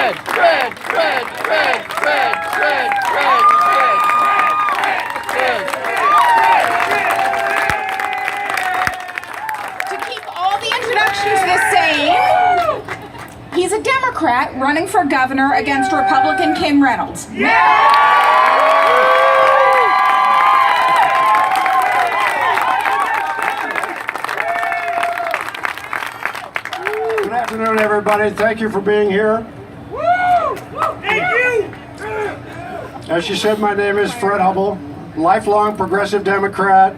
To keep all the introductions the same, he's a Democrat running for governor against Republican Kim Reynolds. Good afternoon, everybody. Thank you for being here. Thank you! As she said, my name is Fred Hubbell, lifelong progressive Democrat,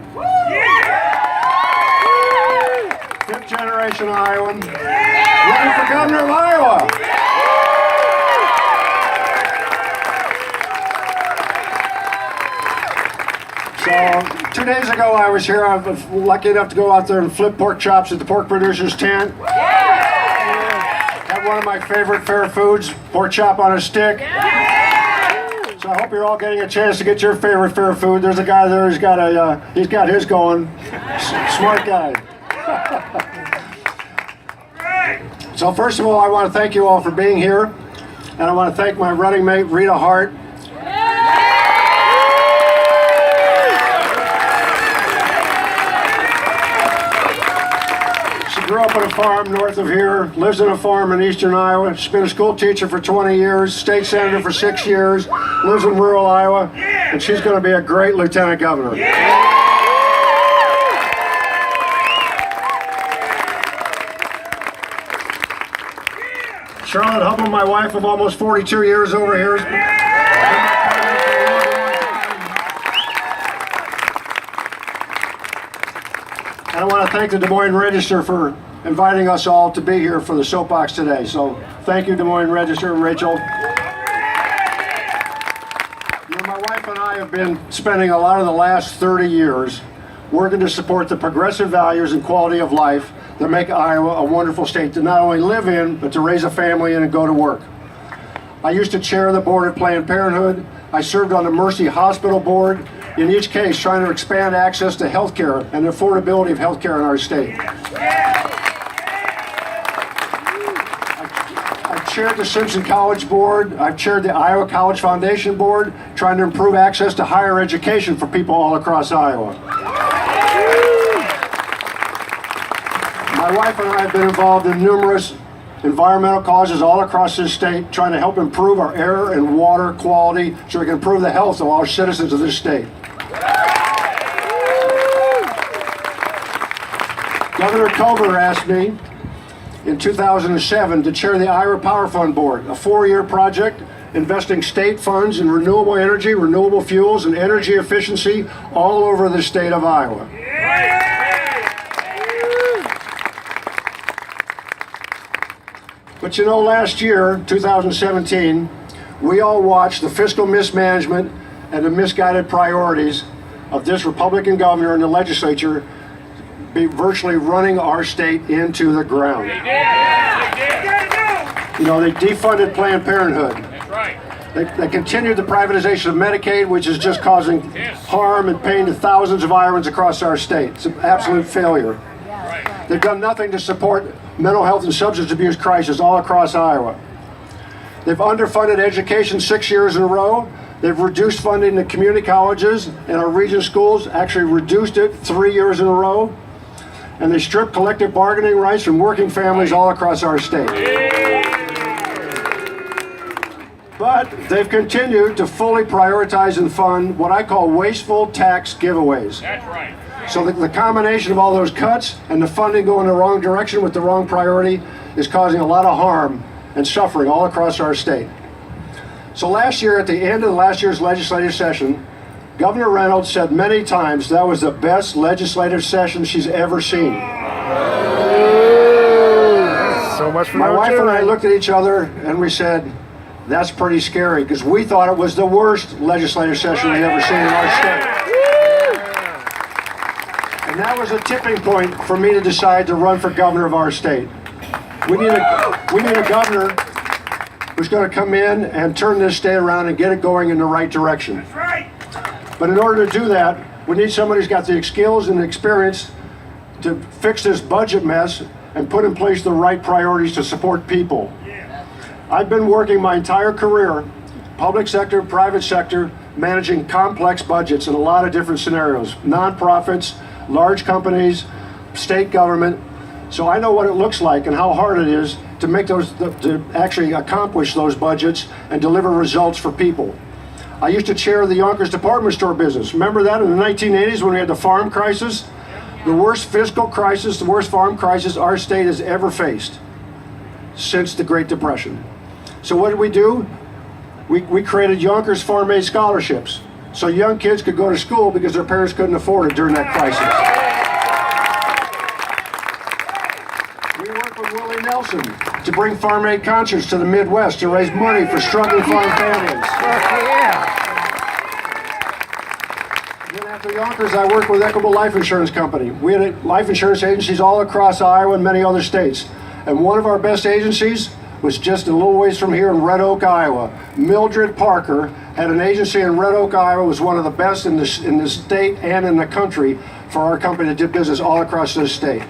fifth generation Iowan, running for governor of Iowa. So 2 days ago I was here. I was lucky enough to go out there and flip pork chops at the pork producer's tent. Had one of my favorite fair foods, pork chop on a stick. So I hope you're all getting a chance to get your favorite fair food. There's a guy there who's got his going. Smart guy. So first of all, I want to thank you all for being here, and I want to thank my running mate Rita Hart. She grew up on a farm north of here, lives on a farm in eastern Iowa. She's been a school teacher for 20 years, state senator for 6 years, lives in rural Iowa, and she's going to be a great lieutenant governor. Charlotte Hubbell, my wife of almost 42 years over here. And I want to thank the Des Moines Register for inviting us all to be here for the soapbox today. So thank you, Des Moines Register, Rachel. You know, my wife and I have been spending a lot of the last 30 years working to support the progressive values and quality of life that make Iowa a wonderful state to not only live in, but to raise a family in and go to work. I used to chair the board of Planned Parenthood. I served on the Mercy Hospital board, in each case trying to expand access to health care and the affordability of health care in our state. I've chaired the Simpson College Board. I've chaired the Iowa College Foundation Board, trying to improve access to higher education for people all across Iowa. My wife and I have been involved in numerous environmental causes all across this state, trying to help improve our air and water quality so we can improve the health of our citizens of this state. Governor Culver asked me in 2007 to chair the Iowa Power Fund Board, a 4-year project investing state funds in renewable energy, renewable fuels, and energy efficiency all over the state of Iowa. But you know, last year, 2017, we all watched the fiscal mismanagement and the misguided priorities of this Republican governor and the legislature be virtually running our state into the ground. You know, they defunded Planned Parenthood. That's right. They continued the privatization of Medicaid, which is just causing harm and pain to thousands of Iowans across our state. It's an absolute failure. They've done nothing to support mental health and substance abuse crisis all across Iowa. They've underfunded education 6 years in a row. They've reduced funding to community colleges and our region schools, actually reduced it 3 years in a row. And they stripped collective bargaining rights from working families all across our state. But they've continued to fully prioritize and fund what I call wasteful tax giveaways. That's right. So the combination of all those cuts and the funding going the wrong direction with the wrong priority is causing a lot of harm and suffering all across our state. So last year, at the end of last year's legislative session, Governor Reynolds said many times that was the best legislative session she's ever seen. So much for My wife and I looked at each other and we said, that's pretty scary, because we thought it was the worst legislative session we'd ever seen in our state. And that was a tipping point for me to decide to run for governor of our state. We need a governor who's going to come in and turn this state around and get it going in the right direction. That's right. But in order to do that, we need somebody who's got the skills and the experience to fix this budget mess and put in place the right priorities to support people. I've been working my entire career, public sector, private sector, managing complex budgets in a lot of different scenarios. Nonprofits, large companies, state government. So I know what it looks like and how hard it is to make those, to actually accomplish those budgets and deliver results for people. I used to chair the Yonkers department store business. Remember that in the 1980s when we had the farm crisis? The worst fiscal crisis, the worst farm crisis our state has ever faced since the Great Depression. So what did we do? We created Yonkers Farm Aid scholarships so young kids could go to school because their parents couldn't afford it during that crisis. We worked with Willie Nelson to bring Farm Aid concerts to the Midwest to raise money for struggling farm families. Then after Yonkers, I worked with Equitable Life Insurance Company. We had life insurance agencies all across Iowa and many other states. And one of our best agencies was just a little ways from here in Red Oak, Iowa. Mildred Parker had an agency in Red Oak, Iowa, was one of the best in the state and in the country for our company that did business all across this state.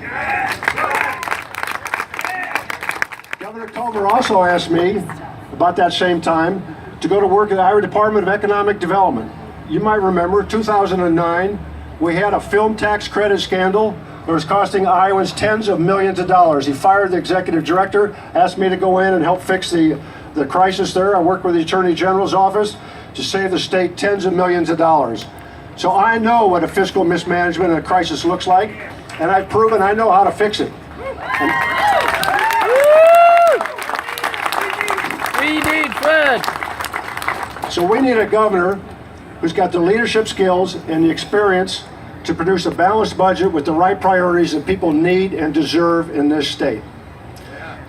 Governor Culver also asked me, about that same time, to go to work at the Iowa Department of Economic Development. You might remember, 2009, we had a film tax credit scandal that was costing Iowans tens of millions of dollars. He fired the executive director, asked me to go in and help fix the crisis there. I worked with the Attorney General's office to save the state tens of millions of dollars. So I know what a fiscal mismanagement and a crisis looks like, and I've proven I know how to fix it. We need Fred. So we need a governor who's got the leadership skills and the experience to produce a balanced budget with the right priorities that people need and deserve in this state.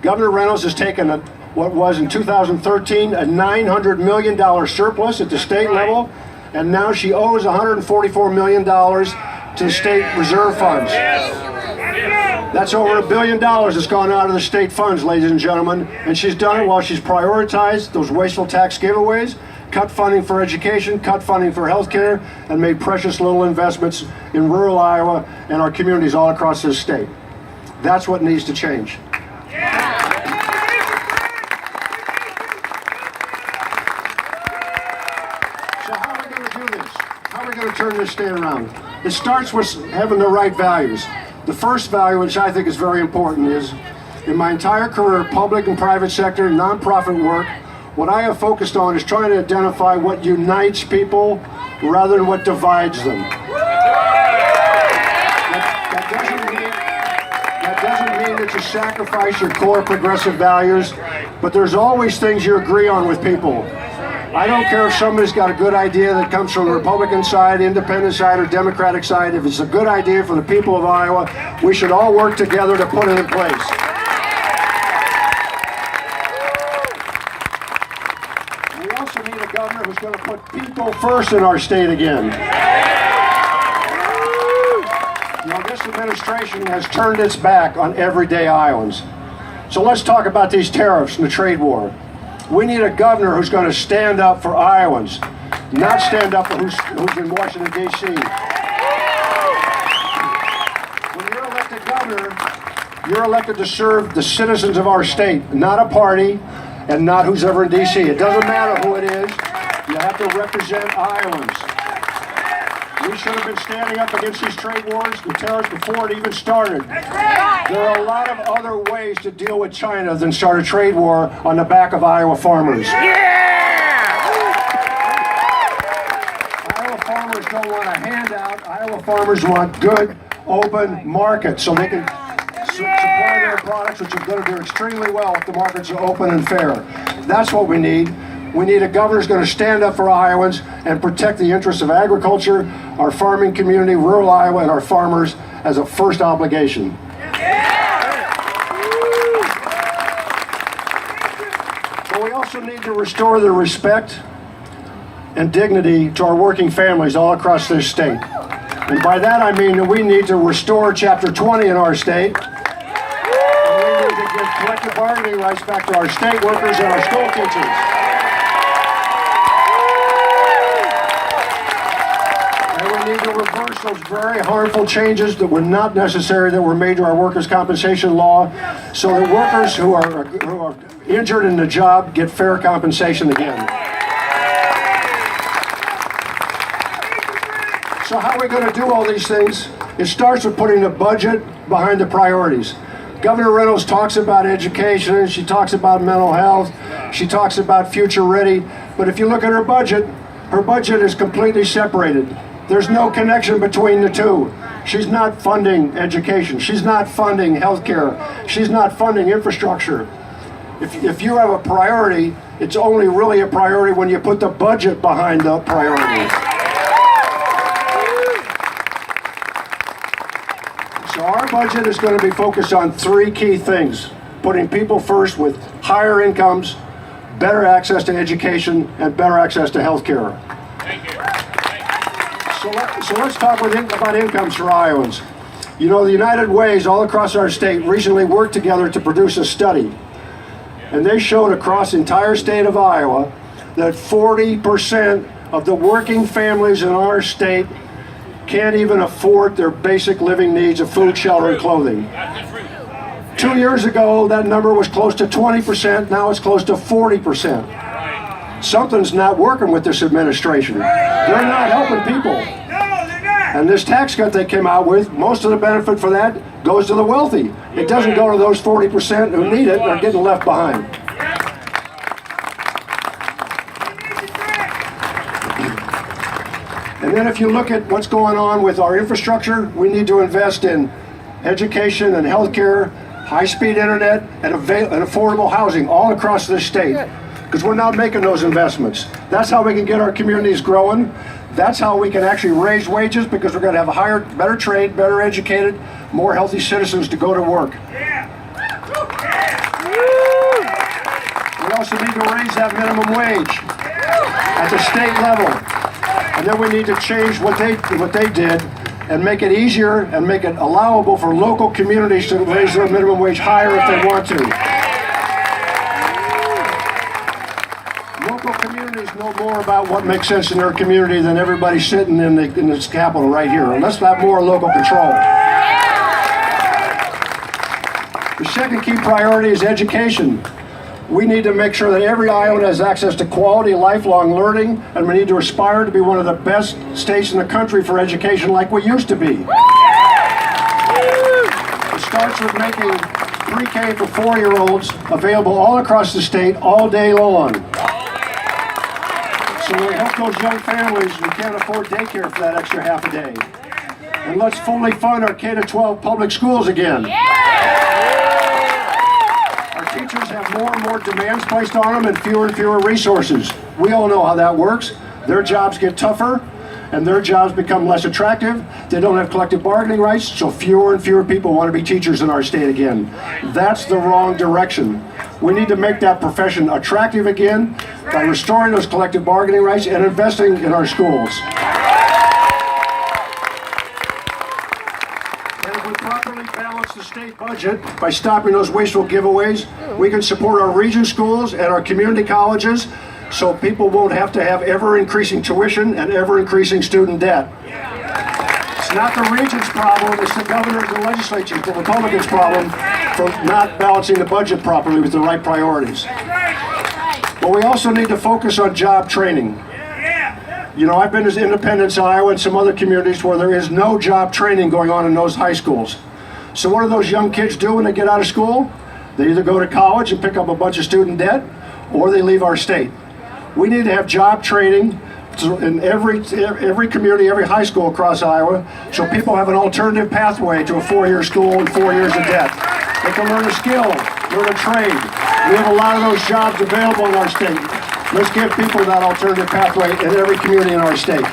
Governor Reynolds has taken what was in 2013 a $900 million surplus at the state level, and now she owes $144 million to the state reserve funds. That's over $1 billion that's gone out of the state funds, ladies and gentlemen, and she's done it while she's prioritized those wasteful tax giveaways, cut funding for education, cut funding for health care, and made precious little investments in rural Iowa and our communities all across this state. That's what needs to change. So how are we going to do this? How are we going to turn this state around? It starts with having the right values. The first value, which I think is very important, is in my entire career, public and private sector, nonprofit work, what I have focused on is trying to identify what unites people rather than what divides them. That doesn't mean that you sacrifice your core progressive values, but there's always things you agree on with people. I don't care if somebody's got a good idea that comes from the Republican side, independent side, or Democratic side. If it's a good idea for the people of Iowa, we should all work together to put it in place. We also need a governor who's going to put people first in our state again. You know, this administration has turned its back on everyday Iowans. So let's talk about these tariffs and the trade war. We need a governor who's going to stand up for Iowans, not stand up for who's in Washington, D.C. When you're elected governor, you're elected to serve the citizens of our state, not a party, and not who's ever in D.C. It doesn't matter who it is. You have to represent Iowans. We should have been standing up against these trade wars, the tariffs, before it even started. There are a lot of other ways to deal with China than start a trade war on the back of Iowa farmers. Iowa farmers don't want a handout. Iowa farmers want good, open markets so they can supply their products, which are going to do extremely well if the markets are open and fair. That's what we need. We need a governor who's going to stand up for Iowans and protect the interests of agriculture, our farming community, rural Iowa, and our farmers as a first obligation. But we also need to restore the respect and dignity to our working families all across this state. And by that I mean that we need to restore Chapter 20 in our state. And we need to give collective bargaining rights back to our state workers and our school teachers. And we need to reverse those very harmful changes that were not necessary that were made to our workers' compensation law so that workers who are injured in the job get fair compensation again. So how are we going to do all these things? It starts with putting the budget behind the priorities. Governor Reynolds talks about education, she talks about mental health, she talks about future ready, but if you look at her budget is completely separated. There's no connection between the two. She's not funding education, she's not funding healthcare, she's not funding infrastructure. If you have a priority, it's only really a priority when you put the budget behind the priorities. So our budget is going to be focused on three key things: putting people first with higher incomes, better access to education, and better access to health care. So let's talk about incomes for Iowans. You know, the United Ways all across our state recently worked together to produce a study. And they showed across the entire state of Iowa that 40% of the working families in our state can't even afford their basic living needs of food, shelter, and clothing. 2 years ago, that number was close to 20%, now it's close to 40%. Something's not working with this administration. They're not helping people. And this tax cut they came out with, most of the benefit for that goes to the wealthy. It doesn't go to those 40% who need it and are getting left behind. And then if you look at what's going on with our infrastructure, we need to invest in education and healthcare, high-speed internet, and affordable housing all across this state. Because we're not making those investments. That's how we can get our communities growing. That's how we can actually raise wages, because we're going to have a higher, better trained, better educated, more healthy citizens to go to work. We also need to raise that minimum wage at the state level. And then we need to change what they did and make it easier and make it allowable for local communities to raise their minimum wage higher if they want to. Local communities know more about what makes sense in their community than everybody sitting in this Capitol right here. Let's have more local control. The second key priority is education. We need to make sure that every Iowan has access to quality, lifelong learning, and we need to aspire to be one of the best states in the country for education like we used to be. It starts with making pre-K for 4-year-olds available all across the state all day long. So we help those young families who can't afford daycare for that extra half a day. And let's fully fund our K-12 public schools again. Teachers have more and more demands placed on them and fewer resources. We all know how that works. Their jobs get tougher and their jobs become less attractive. They don't have collective bargaining rights, so fewer and fewer people want to be teachers in our state again. That's the wrong direction. We need to make that profession attractive again by restoring those collective bargaining rights and investing in our schools. The state budget by stopping those wasteful giveaways. We can support our region schools and our community colleges so people won't have to have ever-increasing tuition and ever-increasing student debt. It's not the region's problem, it's the governor and the legislature, the Republicans' problem for not balancing the budget properly with the right priorities. But we also need to focus on job training. You know, I've been to Independence, Iowa, and some other communities where there is no job training going on in those high schools. So what do those young kids do when they get out of school? They either go to college and pick up a bunch of student debt, or they leave our state. We need to have job training in every community, every high school across Iowa, so people have an alternative pathway to a 4-year school and 4 years of debt. They can learn a skill, learn a trade. We have a lot of those jobs available in our state. Let's give people that alternative pathway in every community in our state.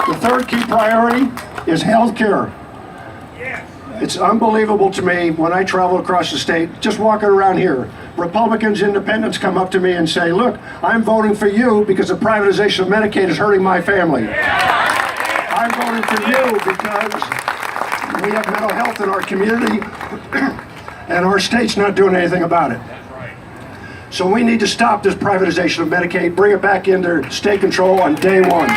The third key priority is health care. It's unbelievable to me when I travel across the state, just walking around here, Republicans, independents come up to me and say, look, I'm voting for you because the privatization of Medicaid is hurting my family. I'm voting for you because we have mental health in our community and our state's not doing anything about it. So we need to stop this privatization of Medicaid, bring it back into state control on day one.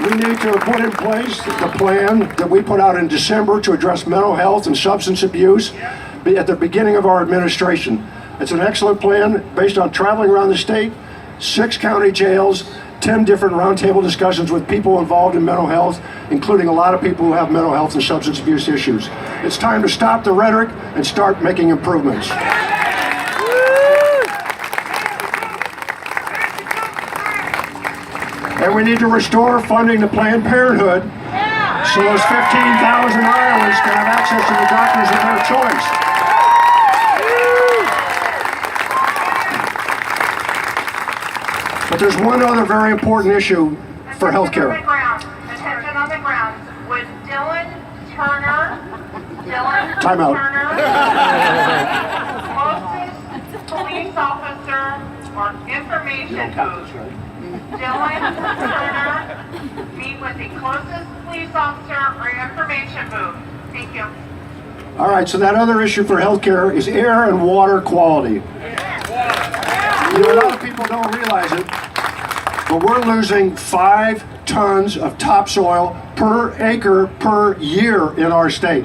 We need to put in place the plan that we put out in December to address mental health and substance abuse at the beginning of our administration. It's an excellent plan based on traveling around the state, 6 county jails, 10 different roundtable discussions with people involved in mental health, including a lot of people who have mental health and substance abuse issues. It's time to stop the rhetoric and start making improvements. And we need to restore funding to Planned Parenthood so those 15,000 Iowans can have access to the doctors of their choice. But there's one other very important issue for healthcare. Attention on the ground. Would Dylan Turner, Time out. closest police officer or information booth? Dylan Turner, meet with the closest police officer or information booth. Thank you. All right, so that other issue for healthcare is air and water quality. You know, a lot of people don't realize it, but we're losing 5 tons of topsoil per acre per year in our state.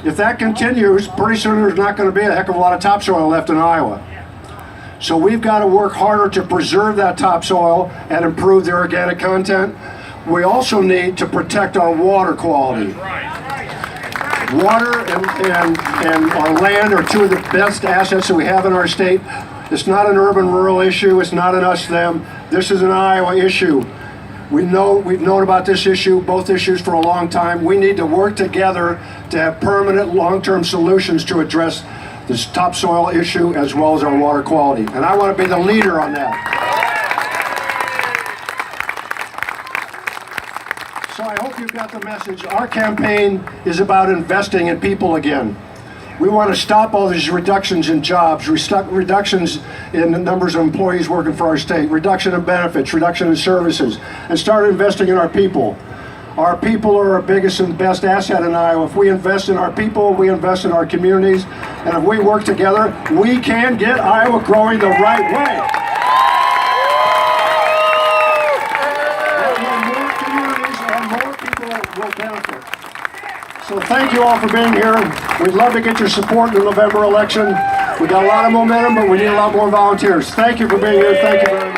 If that continues, pretty soon there's not going to be a heck of a lot of topsoil left in Iowa. So we've got to work harder to preserve that topsoil and improve the organic content. We also need to protect our water quality. Water and our land are 2 of the best assets that we have in our state. It's not an urban-rural issue. It's not an us-them. This is an Iowa issue. We've known about this issue, both issues, for a long time. We need to work together to have permanent, long-term solutions to address this topsoil issue as well as our water quality. And I want to be the leader on that. So I hope you've got the message. Our campaign is about investing in people again. We want to stop all these reductions in jobs, reductions in the numbers of employees working for our state, reduction in benefits, reduction in services, and start investing in our people. Our people are our biggest and best asset in Iowa. If we invest in our people, we invest in our communities, and if we work together, we can get Iowa growing the right way. And more communities and more people will benefit. So thank you all for being here. We'd love to get your support in the November election. We got a lot of momentum, but we need a lot more volunteers. Thank you for being here. Thank you very much.